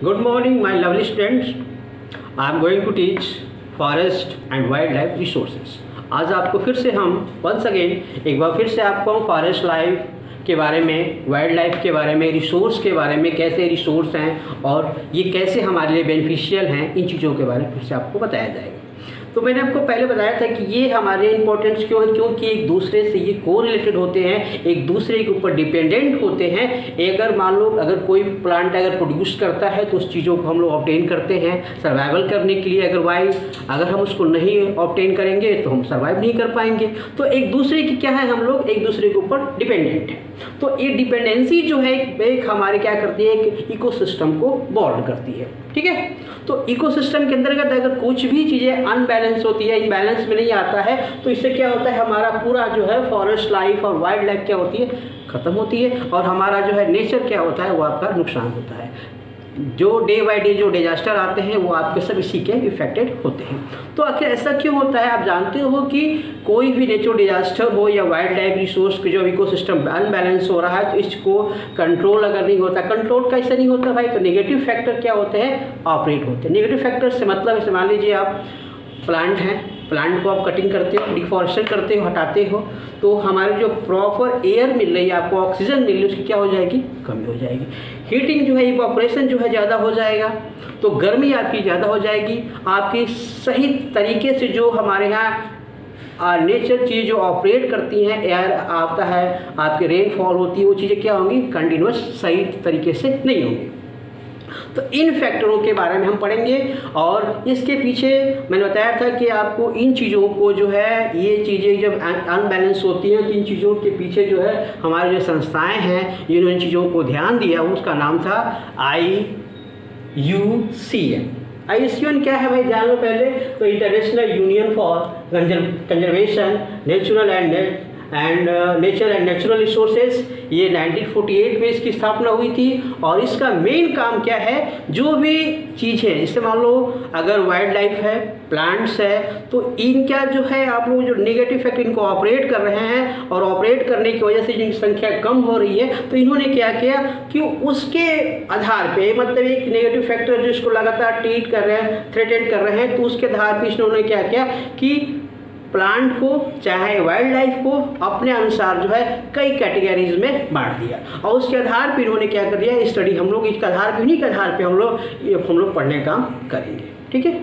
Good morning, my lovely students. I am going to teach forest and wildlife resources. आज आपको फिर से हम once again एक बार फिर से आपको हम फॉरेस्ट लाइफ के बारे में, वाइल्ड लाइफ के बारे में, रिसोर्स के बारे में, कैसे रिसोर्स हैं और ये कैसे हमारे लिए बेनिफिशियल हैं, इन चीज़ों के बारे में फिर से आपको बताया जाएगा। तो मैंने आपको पहले बताया था कि ये हमारे इम्पोर्टेंस क्यों है, क्योंकि एक दूसरे से ये कोरिलेटेड होते हैं, एक दूसरे के ऊपर डिपेंडेंट होते हैं। अगर मान लो अगर कोई प्लांट अगर प्रोड्यूस करता है तो उस चीज़ों को हम लोग ऑब्टेन करते हैं सर्वाइवल करने के लिए। अगर हम उसको नहीं ऑब्टेन करेंगे तो हम सर्वाइव नहीं कर पाएंगे। तो एक दूसरे की क्या है, हम लोग एक दूसरे के ऊपर डिपेंडेंट हैं। तो ये डिपेंडेंसी जो है एक हमारे क्या करती है, एक इकोसिस्टम को बॉन्ड करती है। ठीक है, तो इकोसिस्टम के अंतर्गत अगर कुछ भी चीज़ें अनबैलेंस होती है, इनबैलेंस में नहीं आता है, तो इससे क्या होता है, हमारा पूरा जो है फॉरेस्ट लाइफ और वाइल्ड लाइफ क्या होती है, ख़त्म होती है। और हमारा जो है नेचर क्या होता है, वो आपका नुकसान होता है। जो डे बाय डे जो डिजास्टर आते हैं वो आपके सब इसी के इफेक्टेड होते हैं। तो आखिर ऐसा क्यों होता है? आप जानते हो कि कोई भी नेचुरल डिजास्टर हो या वाइल्ड लाइफ रिसोर्स के जो इकोसिस्टम अनबैलेंस हो रहा है, तो इसको कंट्रोल अगर नहीं होता, कंट्रोल कैसे नहीं होता भाई, तो नेगेटिव फैक्टर क्या होते हैं, ऑपरेट होते हैं। नेगेटिव फैक्टर से मतलब है, मान लीजिए आप प्लांट हैं, प्लांट को आप कटिंग करते हो, डिफॉरेस्टेशन करते हो, हटाते हो, तो हमारे जो प्रॉपर एयर मिल रही है, आपको ऑक्सीजन मिल रही है, उसकी क्या हो जाएगी, कमी हो जाएगी। हीटिंग जो है, इवैपोरेशन जो है ज़्यादा हो जाएगा, तो गर्मी आपकी ज़्यादा हो जाएगी। आपकी सही तरीके से जो हमारे यहाँ नेचर चीज़ जो ऑपरेट करती हैं, एयर आता है, आपके रेनफॉल होती है, वो चीज़ें क्या होंगी, कंटिन्यूस सही तरीके से नहीं होंगी। तो इन फैक्टरों के बारे में हम पढ़ेंगे और इसके पीछे मैंने बताया था कि आपको इन चीज़ों को जो है, ये चीज़ें जब अनबैलेंस होती हैं, तो इन चीज़ों के पीछे जो है हमारे जो संस्थाएं हैं जिन्होंने इन चीज़ों को ध्यान दिया, उसका नाम था IUCN। IUCN क्या है भाई, जान लो पहले। तो international union for conservation natural and nature and natural resources, ये 1948 में इसकी स्थापना हुई थी। और इसका मेन काम क्या है, जो भी चीज़ें, जैसे मान लो अगर वाइल्ड लाइफ है, प्लांट्स है, तो इनका जो है आप लोग जो नेगेटिव फैक्टर इनको ऑपरेट कर रहे हैं, और ऑपरेट करने की वजह से जिनकी संख्या कम हो रही है, तो इन्होंने क्या किया कि उसके आधार पे, मतलब एक नेगेटिव फैक्टर जो इसको लगातार ट्रीट कर रहे हैं, थ्रेटेन कर रहे हैं, तो उसके आधार पर इन्होंने क्या किया कि प्लांट को चाहे वाइल्ड लाइफ को अपने अनुसार जो है कई कैटेगरीज में बांट दिया। और उसके आधार पर इन्होंने क्या कर दिया, स्टडी हम लोग इसके आधार पर, उन्हीं के आधार पे हम लोग पढ़ने का करेंगे। ठीक है,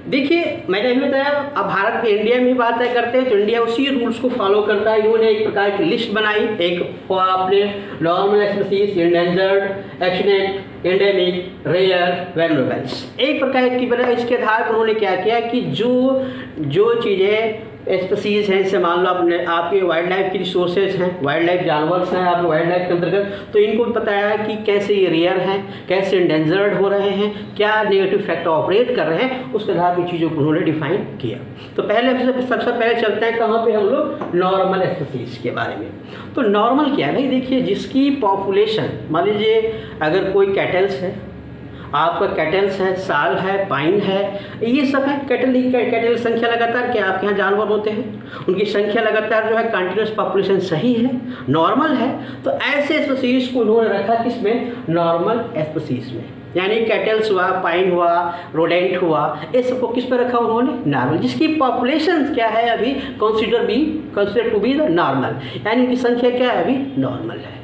देखिए मैंने अभी बताया, अब भारत में इंडिया में बात करते हैं तो इंडिया उसी रूल्स को फॉलो करता है। इन्होंने एक प्रकार की लिस्ट बनाई, एक अपने normal species, endangered, extinct, endemic, rare, valuables, एक प्रकार की बनाई। इसके आधार पर उन्होंने क्या किया कि जो चीज़ें स्पीसीज हैं, जैसे मान लो अपने आपके वाइल्ड लाइफ की रिसोर्सेज हैं, वाइल्ड लाइफ जानवर्स हैं आपके वाइल्ड लाइफ के अंतर्गत, तो इनको बताया कि कैसे ये रेयर हैं, कैसे इंडेंजर्ड हो रहे हैं, क्या नेगेटिव फैक्टर ऑपरेट कर रहे हैं, उसके आधार पर चीज़ों को उन्होंने डिफाइन किया। तो सबसे पहले चलते हैं कहाँ पे, हम लोग नॉर्मल स्पीसीज के बारे में। तो नॉर्मल क्या है भाई, देखिए जिसकी पॉपुलेशन, मान लीजिए अगर कोई कैटल्स है, आपका कैटल्स है, साल है, पाइन है, ये सब है। कैटल संख्या लगातार क्या आपके यहाँ जानवर होते हैं, उनकी संख्या लगातार जो है कंटिन्यूस पॉपुलेशन सही है, नॉर्मल है। तो ऐसे स्पीसीज को उन्होंने रखा किसमें, नॉर्मल स्पीसीज में। यानी कैटल्स हुआ, पाइन हुआ, रोडेंट हुआ, ये सबको किस पर रखा उन्होंने, नॉर्मल, जिसकी पॉपुलेशन क्या है अभी consider to be the normal, यानी उनकी संख्या क्या है, अभी नॉर्मल है।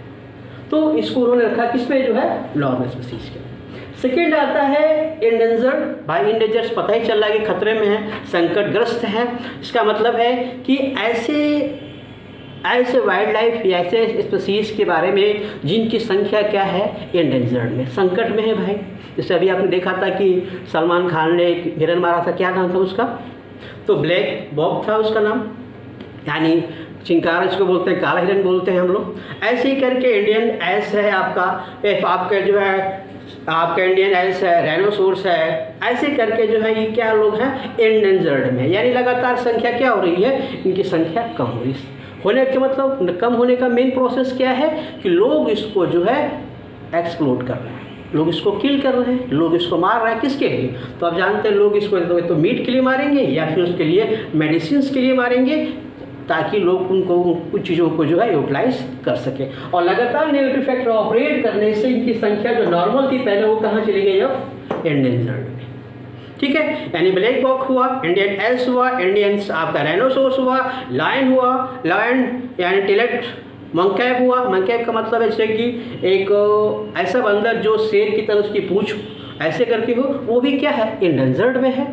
तो इसको उन्होंने रखा किस पे, जो है नॉर्मल स्पीसीज के। सेकेंड आता है इंडेंजर्ड। भाई इंडेंजर्ड पता ही चल रहा है कि खतरे में है, संकटग्रस्त है। इसका मतलब है कि ऐसे वाइल्ड लाइफ या ऐसे स्पीसीज के बारे में जिनकी संख्या क्या है, इंडेंजर्ड में, संकट में है भाई। जैसे अभी आपने देखा था कि सलमान खान ने एक हिरन मारा था, क्या नाम था उसका, तो ब्लैक बॉब था उसका नाम, यानी चिंकारा इसको बोलते हैं, काला हिरन बोलते हैं हम लोग। ऐसे ही करके इंडियन एस है आपका जो है आपका इंडियन एल्स है, राइनोसोर्स है, ऐसे करके जो है ये क्या लोग हैं, इंडेंजर्ड में, यानी लगातार संख्या क्या हो रही है, इनकी संख्या कम हो रही है। होने के मतलब कम होने का मेन प्रोसेस क्या है कि लोग इसको जो है एक्सप्लोड कर रहे हैं, लोग इसको किल कर रहे हैं, लोग इसको मार रहे हैं। किसके लिए? तो आप जानते हैं लोग इसको तो मीट के लिए मारेंगे या फिर उसके लिए मेडिसिन के लिए मारेंगे, ताकि लोग उनको कुछ चीज़ों को जो है यूटिलाइज कर सके। और लगातार नेगेटिव फैक्टर ऑपरेट करने से इनकी संख्या जो नॉर्मल थी पहले वो कहाँ चली गई, अब एंडेंजर्ड में। ठीक है, यानी ब्लैक बॉक हुआ, इंडियन एल्स हुआ, इंडियंस आपका राइनोसोरस हुआ, लायन हुआ, लायन यानी टिलेट, मंकैब हुआ। मंकैब का मतलब है जैसे कि एक ऐसा बंदर जो शेर की तरह उसकी पूंछ ऐसे करके हो, वो भी क्या है, एंडेंजर्ड में है।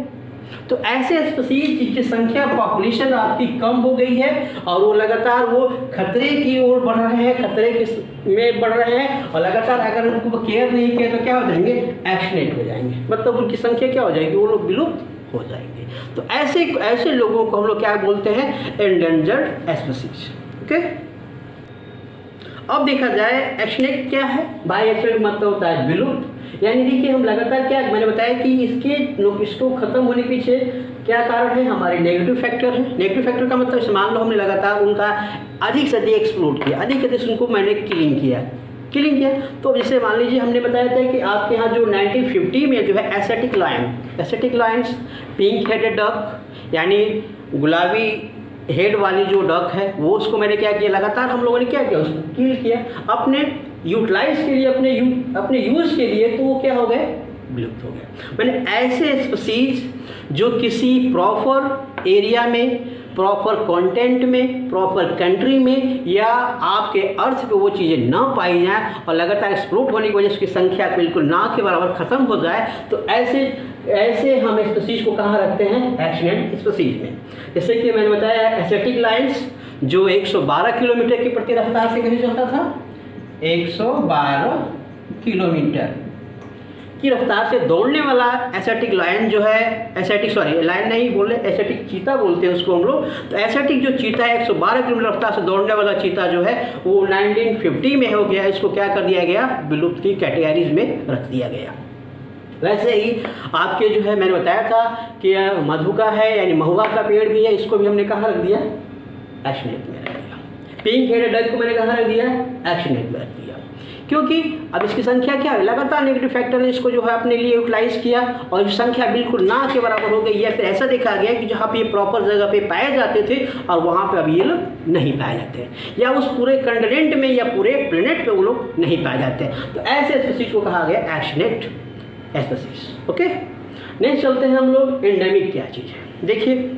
तो ऐसे स्पीशीज जिनकी संख्या पॉपुलेशन आपकी कम हो गई है और वो लगातार वो खतरे की ओर बढ़ रहे हैं, खतरे के में बढ़ रहे हैं, और लगातार अगर उनको केयर नहीं किया तो क्या हो जाएंगे, एक्सटिंक्ट हो जाएंगे, मतलब उनकी संख्या क्या हो जाएगी, वो लोग विलुप्त हो जाएंगे। तो ऐसे लोगों को हम लोग क्या बोलते हैं, एंडेंजर्ड स्पीशीज। ओके, अब देखा जाए एक्सटिंक्ट क्या है। बाय एक्सटिंक्ट मतलब होता है विलुप्त। यानी देखिए हम लगातार क्या मैंने बताया कि इसको खत्म होने के पीछे क्या कारण है, हमारे नेगेटिव फैक्टर है। नेगेटिव फैक्टर का मतलब मान लो हमने लगातार उनका अधिक से अधिक एक्सप्लोर किया, अधिक से अधिक उनको मैंने किलिंग किया। तो जैसे मान लीजिए हमने बताया था कि आपके यहाँ जो 1950 में जो है acetic Lions, pink headed duck यानी गुलाबी हेड वाली जो डक है वो, उसको मैंने क्या किया, लगातार हम लोगों ने क्या किया, उसको किल किया अपने यूटिलाइज के लिए, अपने यूज़ के लिए, तो वो क्या हो गए, विलुप्त हो गए। मैंने ऐसे स्पीशीज जो किसी प्रॉपर एरिया में, प्रॉपर कंटेंट में, प्रॉपर कंट्री में या आपके अर्थ पे वो चीज़ें ना पाई जाएँ और लगातार एक्सप्लोट होने की वजह से उसकी संख्या बिल्कुल ना के बराबर ख़त्म हो जाए, तो ऐसे हम स्पीशीज को कहाँ रखते हैं, एक्सटिंक्ट स्पीशीज में। जैसे कि मैंने बताया एसिटिक लायंस जो 112 किलोमीटर की प्रति रफ्तार से कहीं चलता था, 112 किलोमीटर की रफ्तार से दौड़ने वाला एसिटिक लायन जो है, लायन नहीं बोले, एसिटिक चीता बोलते हैं उसको हम लोग। तो एसिटिक जो चीता है 112 किलोमीटर रफ्तार से दौड़ने वाला चीता जो है वो 1950 में हो गया, इसको क्या कर दिया गया, विलुप्त की कैटेगरीज में रख दिया गया। वैसे ही आपके जो है मैंने बताया था कि मधुका है यानी महुआ का पेड़ भी है, इसको भी हमने कहाँ रख दिया, एक्सटिंक्ट में रख दिया। पिंक हेडेड डक को मैंने कहाँ रख दिया, एक्सटिंक्ट में रख दिया, क्योंकि अब इसकी संख्या क्या है, लगातार नेगेटिव फैक्टर ने इसको जो है अपने लिए यूटिलाइज किया और संख्या बिल्कुल ना के बराबर हो गई है। फिर ऐसा देखा गया कि जहाँ पे ये प्रॉपर जगह पे पाए जाते थे और वहाँ पे अब ये लोग नहीं पाए जाते, या उस पूरे कंटिनेंट में या पूरे प्लेनेट पे वो लोग नहीं पाए जाते। तो ऐसे स्पीशीज को कहा गया एक्सटिंक्ट स्पीशीज। ओके, नेक्स्ट चलते हैं हम लोग, एंडेमिक क्या चीज़ है। देखिए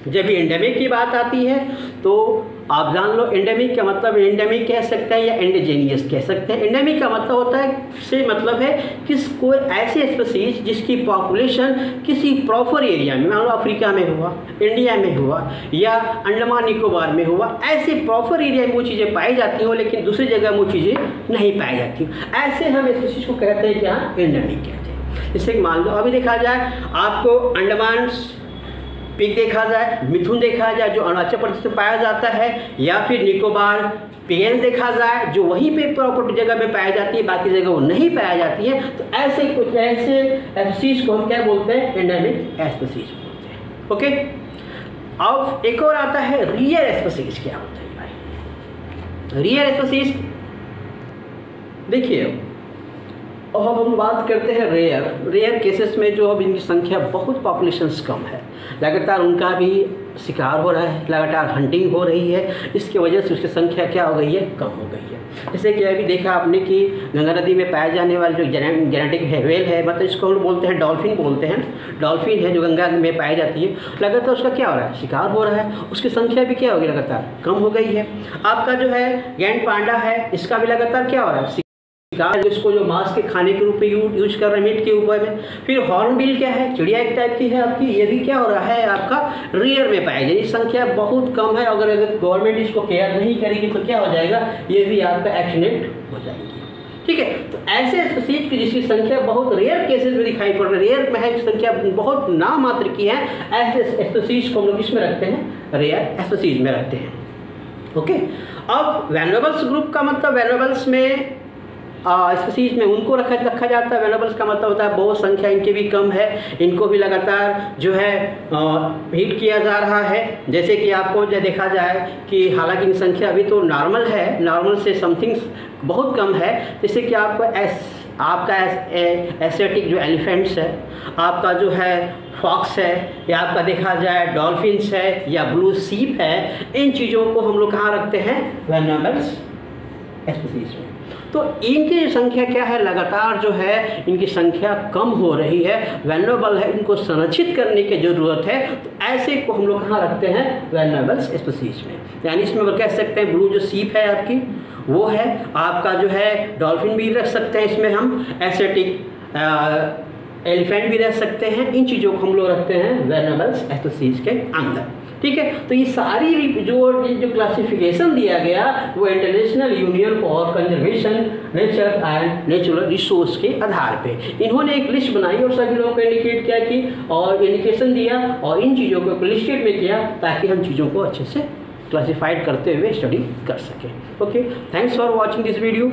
जब भी एंडेमिक की बात आती है तो आप जान लो एंडेमिक का मतलब, एंडेमिक कह सकते हैं या एंडोजेनियस कह सकते हैं। एंडेमिक का मतलब होता है से मतलब है कोई ऐसे स्पीशीज जिसकी पॉपुलेशन किसी प्रॉपर एरिया में, मान लो अफ्रीका में हुआ, इंडिया में हुआ या अंडमान निकोबार में हुआ, ऐसे प्रॉपर एरिया में वो चीज़ें पाई जाती हो लेकिन दूसरी जगह वो चीज़ें नहीं पाई जाती, ऐसे हम स्पीशीज को कहते हैं क्या, एंडेमिक कहते हैं। जैसे मान लो अभी देखा जाए आपको अंडमान पिग देखा जाए, मिथुन देखा जाए जो अरुणाचल प्रदेश में पाया जाता है, या फिर निकोबार पिगेन देखा जाए जो वहीं पे प्रॉपर जगह में पाई जाती है, बाकी जगह वो नहीं पाई जाती है। तो ऐसे कुछ ऐसे स्पीशीज को हम क्या बोलते हैं, एंडेमिक स्पीशीज बोलते हैं। ओके, अब एक और आता है रियर स्पीशीज। क्या होता है भाई रियर स्पीशीज? देखिए और अब हम बात करते हैं रेयर केसेस में जो अब इनकी संख्या बहुत पॉपुलेशंस कम है, लगातार उनका भी शिकार हो रहा है, लगातार हंटिंग हो रही है, इसकी वजह से उसकी संख्या क्या हो गई है, कम हो गई है। जैसे कि अभी देखा आपने कि गंगा नदी में पाए जाने वाले जो जेनेटिक व्हेल है, मतलब इसको हम बोलते हैं डॉल्फिन बोलते हैं, डॉल्फिन है जो गंगा में पाई जाती है, लगातार उसका क्या हो रहा है, शिकार हो रहा है, उसकी संख्या भी क्या होगी, लगातार कम हो गई है। आपका जो है गैंड पांडा है, इसका भी लगातार क्या हो रहा है, इसको जो मांस के खाने के रूप में यूज कर रहे हैं मीट के ऊपर में। फिर हॉर्नबिल क्या है, चिड़िया एक टाइप की है आपकी, ये भी क्या हो रहा है, आपका रियर में पाई जाएगी, संख्या बहुत कम है। अगर गवर्नमेंट इसको केयर नहीं करेगी तो क्या हो जाएगा, ये भी आपका एक्सटिंक्ट हो जाएगी। ठीक है, तो ऐसे स्पीशीज की जिसकी संख्या बहुत रेयर केसेस में दिखाई पड़ रही है, रेयर में है, संख्या बहुत नाम मात्र की है, ऐसे स्पीशीज को हम लोग किसमें रखते हैं, रेयर स्पीशीज में रखते हैं। ओके, अब वैल्यूएबल्स ग्रुप का मतलब वैल्यूएबल्स में स्पीशीज में उनको रखा जाता है। वैल्यूएबल्स का मतलब होता है बहुत संख्या इनकी भी कम है, इनको भी लगातार जो है हिट किया जा रहा है। जैसे कि आपको जो देखा जाए कि हालांकि इनकी संख्या अभी तो नॉर्मल है, नॉर्मल से समथिंग बहुत कम है। जैसे कि आपको आपका एशियाटिक जो एलिफेंट्स है, आपका जो है फॉक्स है, या आपका देखा जाए डॉल्फिन्स है या ब्लू सीप है, इन चीज़ों को हम लोग कहाँ रखते हैं? वल्नरेबल स्पीसीज में। तो इनकी संख्या क्या है? लगातार जो है इनकी संख्या कम हो रही है, वल्नरेबल है, इनको संरक्षित करने की ज़रूरत है। तो ऐसे को हम लोग कहाँ रखते हैं? वल्नरेबल स्पीसीज में। यानी इसमें कह सकते हैं ब्लू जो सीप है आपकी वो है, आपका जो है डॉल्फिन भी रख सकते हैं इसमें हम, एशियाटिक एलिफेंट भी रह सकते हैं। इन चीज़ों को हम लोग रखते हैं वल्नरेबल स्पीसीज के अंदर। ठीक है, तो ये सारी जो क्लासिफिकेशन दिया गया वो international union for conservation nature and natural resource के आधार पे इन्होंने एक लिस्ट बनाई और सभी लोगों को इंडिकेट किया कि और इंडिकेशन दिया और इन चीज़ों को लिस्टेड में किया ताकि हम चीज़ों को अच्छे से क्लासिफाइड करते हुए स्टडी कर सकें। Okay, thanks for watching this video.